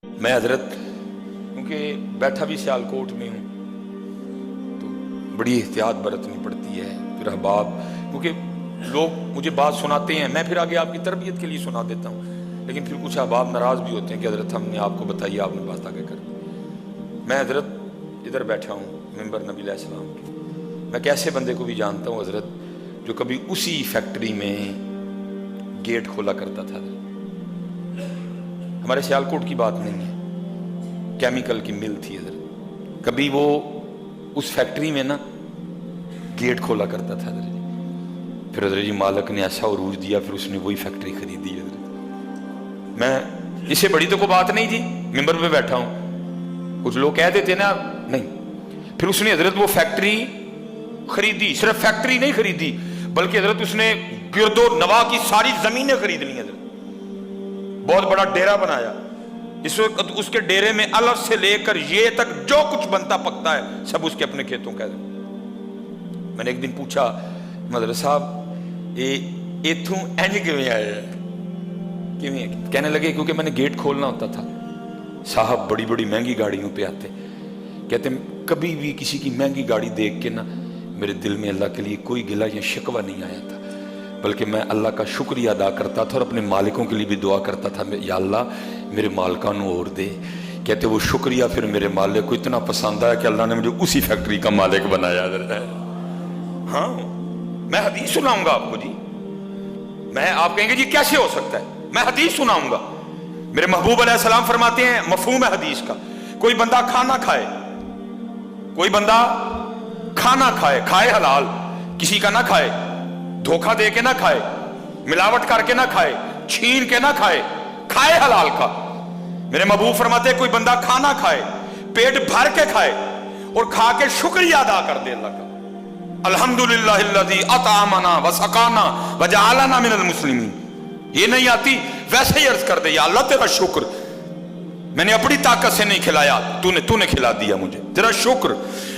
मैं हजरत क्योंकि बैठा भी सियालकोट में हूँ तो बड़ी एहतियात बरतनी पड़ती है। फिर अहबाब क्योंकि लोग मुझे बात सुनाते हैं, मैं फिर आगे आपकी तरबियत के लिए सुना देता हूँ, लेकिन फिर कुछ अहबाब नाराज़ भी होते हैं कि हजरत हमने आपको बताइए, आपने बात आगे कर दी। मैं हजरत इधर बैठा हूँ मिंबर नबी अलैहिस्सलाम के, मैं कैसे बंदे को भी जानता हूँ हजरत जो कभी उसी फैक्ट्री में गेट खोला करता था। हमारे सियालकोट की बात नहीं है, केमिकल की मिल थी हजरत, कभी वो उस फैक्ट्री में ना गेट खोला करता था हजरत। फिर हजरत जी मालिक ने ऐसा उरूज दिया, फिर उसने वही फैक्ट्री खरीदी हजरत। मैं इससे बड़ी तो कोई बात नहीं थी, मिंबर पे बैठा हूं, कुछ लोग कह देते ना नहीं। फिर उसने हजरत वो फैक्ट्री खरीदी, सिर्फ फैक्ट्री नहीं खरीदी बल्कि हजरत उसने गिरदो नवा की सारी जमीनें खरीद ली हजरत, बहुत बड़ा डेरा बनाया। इस वक्त उसके डेरे में अलग से लेकर ये तक जो कुछ बनता पकता है सब उसके अपने खेतों का। मैंने एक दिन पूछा मदर साहब इथों इंज किवें आए, किवें? कहने लगे क्योंकि मैंने गेट खोलना होता था साहब, बड़ी बड़ी महंगी गाड़ियों पे आते, कहते कभी भी किसी की महंगी गाड़ी देख के ना मेरे दिल में अल्लाह के लिए कोई गिला या शिकवा नहीं आया था, बल्कि मैं अल्लाह का शुक्रिया अदा करता था और अपने मालिकों के लिए भी दुआ करता था, या अल्लाह मेरे मालिका नू और दे। कहते वो शुक्रिया फिर मेरे मालिक को इतना पसंद आया कि अल्लाह ने मुझे उसी फैक्ट्री का मालिक बनाया। हाँ, मैं हदीस सुनाऊंगा आपको जी, मैं आप कहेंगे जी कैसे हो सकता है, मैं हदीस सुनाऊंगा। मेरे महबूब अलैहिस्सलाम फरमाते हैं मफहूम है हदीस का, कोई बंदा खाना खाए, कोई बंदा खाना खाए, खाए हलाल, किसी का ना खाए, धोखा दे के ना खाए, मिलावट करके ना खाए, छीन के ना खाए, खाए हलाल का। मेरे महबूब फरमाते हैं कोई बंदा खाना खाए, पेट भर के खाए और खा के शुक्रिया अदा कर दे अल्लाह का, अल्हम्दुलिल्लाहिल्लज़ी अतअमना व सकाना व जअलना मिनल मुस्लिमीन। ये नहीं आती वैसे ही अर्ज कर दे या अल्लाह तेरा शुक्र, मैंने अपनी ताकत से नहीं खिलाया, तूने खिला दिया मुझे, तेरा शुक्र।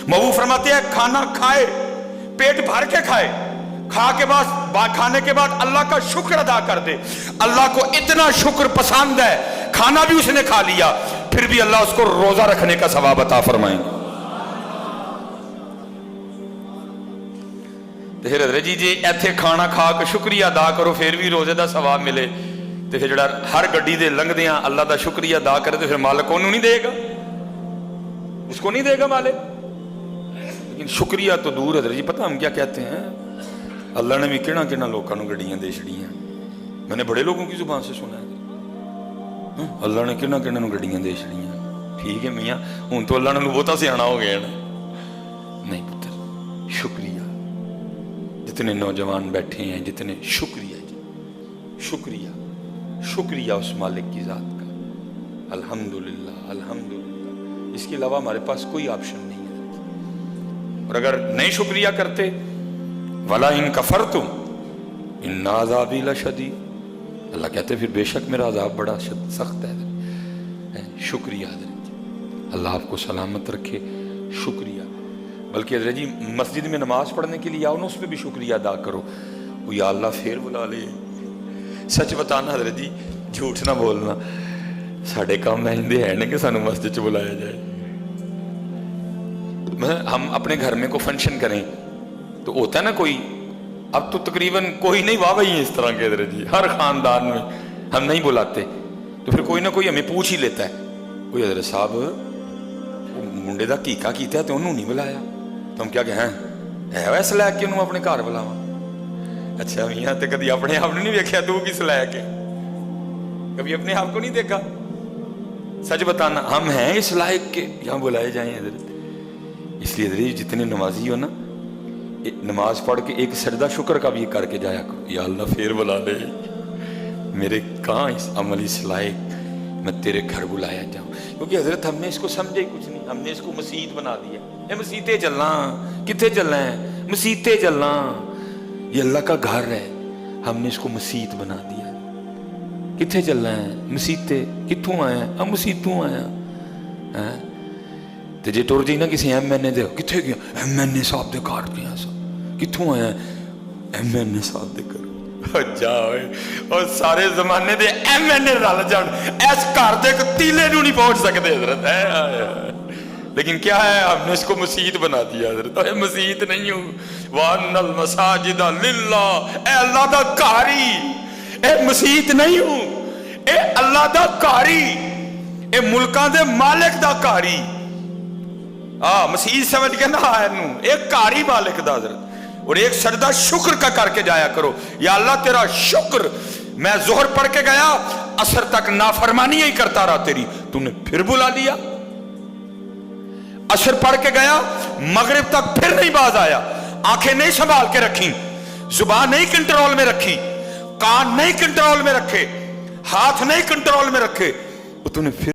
महबूब फरमाते हैं खाना खाए, पेट भर के खाए, खाने के बाद अल्लाह का शुक्र अदा कर दे। अल्लाह को इतना शुक्र पसंद है, खाना भी उसने खा लिया, फिर भी अल्लाह उसको रोजा रखने का सवाब अता फरमाएंगे। फिर हजरत जी इत्थे खाना खा के शुक्रिया अदा करो फिर भी रोजे का सवाब मिले, तो फिर जड़ा हर गड्डी दे लंघदियां अल्लाह का शुक्रिया अदा करे तो फिर मालिक ओनू नहीं देगा, उसको नहीं देगा मालिक। लेकिन शुक्रिया तो दूर हजरत जी, पता हम क्या कहते हैं, अल्लाह ने भी किना किना लोगों को गड्डियां दे छड़ियां, मैंने बड़े लोगों की जुबान से सुना है, अल्लाह ने किना किना गड्डियां दे छड़ियां। ठीक है मियाँ, हूं तो अल्लाह ने बहुता सियाना हो गया ना। नहीं पुत्र, शुक्रिया। जितने नौजवान बैठे हैं, जितने शुक्रिया जी, शुक्रिया, शुक्रिया उस मालिक की जात का, अल्हम्दुलिल्लाह अल्हम्दुलिल्लाह, इसके अलावा हमारे पास कोई ऑप्शन नहीं है। और अगर नहीं शुक्रिया करते, वला इन कफरतुम इन्ना अज़ाबी लशदीद, अल्लाह कहते फिर बेशक मेरा अज़ाब बड़ा सख्त है। शुक्रिया हज़रत, अल्लाह आपको सलामत रखे, शुक्रिया। बल्कि हज़रत जी मस्जिद में नमाज पढ़ने के लिए आओ ना, उस पर भी शुक्रिया अदा करो, वो या अल्लाह फिर बुला ले। सच बताना हज़रत जी, झूठ ना बोलना, साढ़े काम ऐसे है ना कि सानू मस्जिद च बुलाया जाए। हम अपने घर में कोई फंक्शन करें तो होता है ना कोई, अब तो तकरीबन कोई नहीं, वाह भाई इस तरह के हजरत जी हर खानदान में हम नहीं बुलाते, तो फिर कोई ना कोई हमें पूछ ही लेता है, कोई हजरत साहब मुंडे का कीका किया तो उन्होंने नहीं बुलाया, तो हम क्या कहें है वैसे लैके उन्होंने अपने घर बुलावा। अच्छा मियाँ तो कभी अपने आप नहीं देखा, तू किस लैके, कभी अपने आप को नहीं देखा। सच बताना, हम हैं इस लायक के यहाँ बुलाए जाए हजरत। इसलिए हजरत जितने नमाजी हो ना, नमाज पढ़ के एक सजदा शुक्र का भी करके जाया करो, या अल्लाह फिर बुला ले, मेरे कहाँ इस अमल इस लायक मैं तेरे घर बुलाया जाऊँ। क्योंकि हजरत हमने इसको समझे ही कुछ नहीं, हमने इसको मसीत बना दिया। ये मसीते चलना, कितने चलना है, मसीते चलना, ये अल्लाह का घर है, हमने इसको मसीत बना दिया। कितने चलना है, मसीते कितों आया, हम मसीतों आया है। तो जे टुर जी ना किसी MNA दे, कितने गया MNA साहब दे घर गया, कितों आया MNA साहब दे घर, जाओ और सारे जमाने दे MNA रल जान इस घर दे तीले नूं नहीं पहुंच सकते हजरत है। लेकिन क्या है, हमने इसको मस्जिद बना दिया हजरत। मस्जिद नहीं हूं, वानल मसाजिद लिल्लाह, ए अल्लाह दा घर ही, ए मस्जिद नहीं हूं, ए अल्लाह दा घर ही, ए मुल्कां दे मालिक दा घर ही। मस्जिद समझ के ना इनू, एक घर ही मालिक दा हजरत। और एक सजदा शुक्र का करके जाया करो, या अल्लाह तेरा शुक्र, मैं जोहर पढ़ के गया असर तक नाफरमानी ही करता रहा तेरी, तूने फिर बुला लिया। असर पढ़ के गया मगरिब तक फिर नहीं बाज आया, आंखें नहीं संभाल के रखी, जुबान नहीं कंट्रोल में रखी, कान नहीं कंट्रोल में रखे, हाथ नहीं कंट्रोल में रखे, तूने फिर